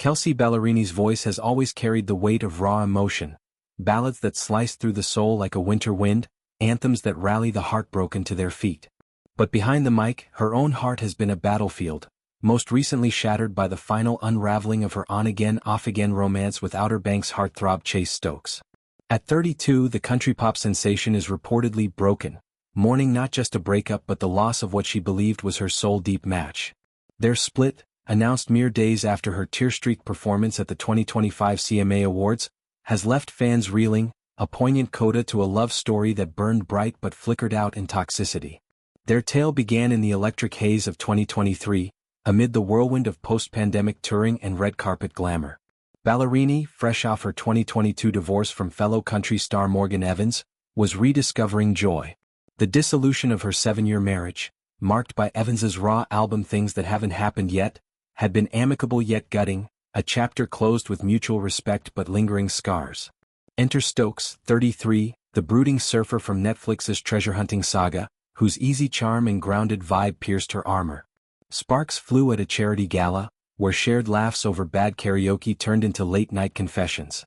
Kelsea Ballerini's voice has always carried the weight of raw emotion, ballads that slice through the soul like a winter wind, anthems that rally the heartbroken to their feet. But behind the mic, her own heart has been a battlefield, most recently shattered by the final unraveling of her on-again, off-again romance with Outer Banks heartthrob Chase Stokes. At 32, the country pop sensation is reportedly broken, mourning not just a breakup but the loss of what she believed was her soul-deep match. Their split, announced mere days after her tear-streaked performance at the 2025 CMA Awards, has left fans reeling, a poignant coda to a love story that burned bright but flickered out in toxicity. Their tale began in the electric haze of 2023, amid the whirlwind of post-pandemic touring and red carpet glamour. Ballerini, fresh off her 2022 divorce from fellow country star Morgan Evans, was rediscovering joy. The dissolution of her 7-year marriage, marked by Evans's raw album Things That Haven't Happened Yet, had been amicable yet gutting, a chapter closed with mutual respect but lingering scars. Enter Stokes, 33, the brooding surfer from Netflix's treasure-hunting saga, whose easy charm and grounded vibe pierced her armor. Sparks flew at a charity gala, where shared laughs over bad karaoke turned into late-night confessions.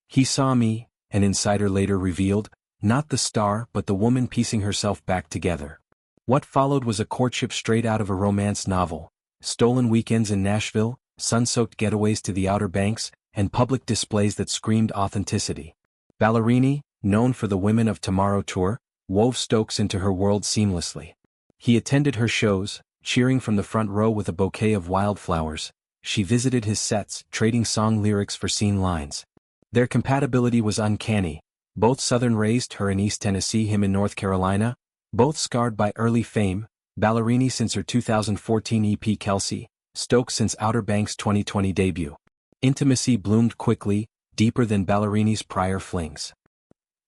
He saw me, an insider later revealed, not the star but the woman piecing herself back together. What followed was a courtship straight out of a romance novel, stolen weekends in Nashville, sun-soaked getaways to the Outer Banks, and public displays that screamed authenticity. Ballerini, known for the Women of Tomorrow tour, wove Stokes into her world seamlessly. He attended her shows, cheering from the front row with a bouquet of wildflowers. She visited his sets, trading song lyrics for scene lines. Their compatibility was uncanny, both Southern-raised, her in East Tennessee, him in North Carolina, both scarred by early fame, Ballerini since her 2014 EP Kelsea, Stokes since Outer Banks' 2020 debut. Intimacy bloomed quickly, deeper than Ballerini's prior flings.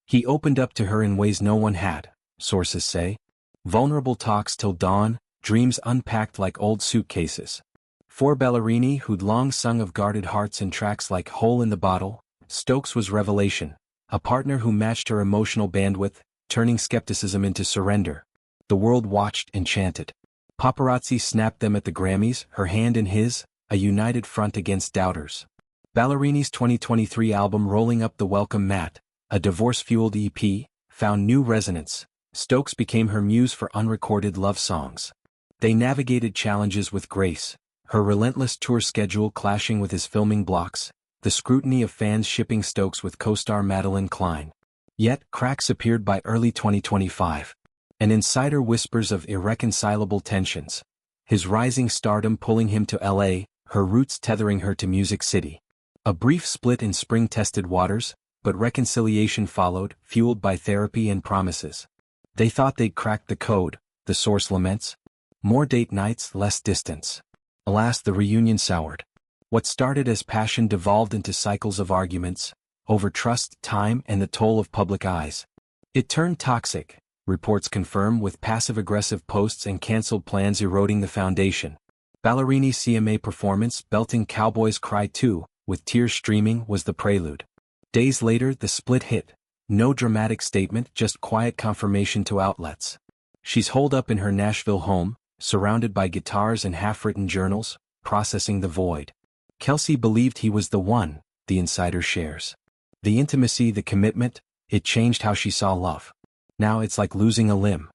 He opened up to her in ways no one had, sources say. Vulnerable talks till dawn, dreams unpacked like old suitcases. For Ballerini, who'd long sung of guarded hearts in tracks like Hole in the Bottle, Stokes was revelation, a partner who matched her emotional bandwidth, turning skepticism into surrender. The world watched, enchanted. Paparazzi snapped them at the Grammys, her hand in his, a united front against doubters. Ballerini's 2023 album Rolling Up the Welcome Mat, a divorce-fueled EP, found new resonance. Stokes became her muse for unrecorded love songs. They navigated challenges with grace, her relentless tour schedule clashing with his filming blocks, the scrutiny of fans shipping Stokes with co-star Madeline Klein. Yet, cracks appeared by early 2025. An insider whispers of irreconcilable tensions. His rising stardom pulling him to LA, her roots tethering her to Music City. A brief split in spring-tested waters, but reconciliation followed, fueled by therapy and promises. They thought they'd cracked the code, the source laments. More date nights, less distance. Alas, the reunion soured. What started as passion devolved into cycles of arguments, over trust, time, and the toll of public eyes. It turned toxic, reports confirm, with passive-aggressive posts and cancelled plans eroding the foundation. Ballerini's CMA performance, belting Cowboys Cry 2, with tears streaming, was the prelude. Days later, the split hit. No dramatic statement, just quiet confirmation to outlets. She's holed up in her Nashville home, surrounded by guitars and half-written journals, processing the void. Kelsea believed he was the one, the insider shares. The intimacy, the commitment, it changed how she saw love. Now it's like losing a limb.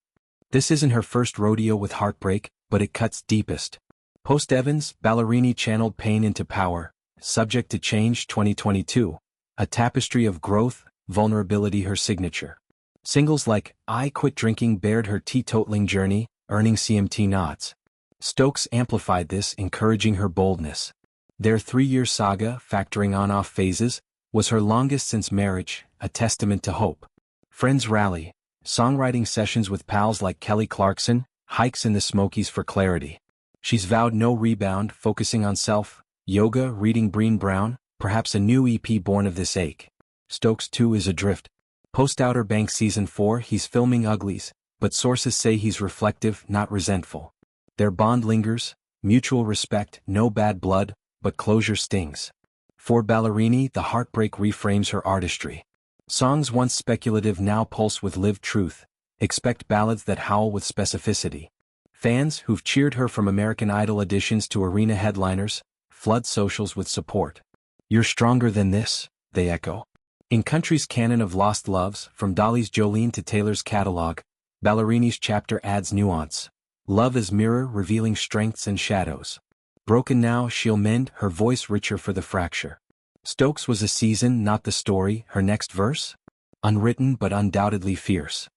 This isn't her first rodeo with heartbreak, but it cuts deepest. Post-Evans, Ballerini channeled pain into power, Subject to Change 2022, a tapestry of growth, vulnerability her signature. Singles like I Quit Drinking bared her teetotaling journey, earning CMT nods. Stokes amplified this, encouraging her boldness. Their 3-year saga, factoring on-off phases, was her longest since marriage, a testament to hope. Friends rally, songwriting sessions with pals like Kelly Clarkson, hikes in the Smokies for clarity. She's vowed no rebound, focusing on self, yoga, reading Brené Brown, perhaps a new EP born of this ache. Stokes too is adrift. Post-Outer Banks Season 4 he's filming Uglies, but sources say he's reflective, not resentful. Their bond lingers, mutual respect, no bad blood, but closure stings. For Ballerini, the heartbreak reframes her artistry. Songs once speculative now pulse with lived truth. Expect ballads that howl with specificity. Fans, who've cheered her from American Idol auditions to arena headliners, flood socials with support. "You're stronger than this," they echo. In country's canon of lost loves, from Dolly's Jolene to Taylor's catalog, Ballerini's chapter adds nuance. Love as mirror revealing strengths and shadows. Broken now, she'll mend, her voice richer for the fracture. Stokes was a season, not the story, her next verse? Unwritten but undoubtedly fierce.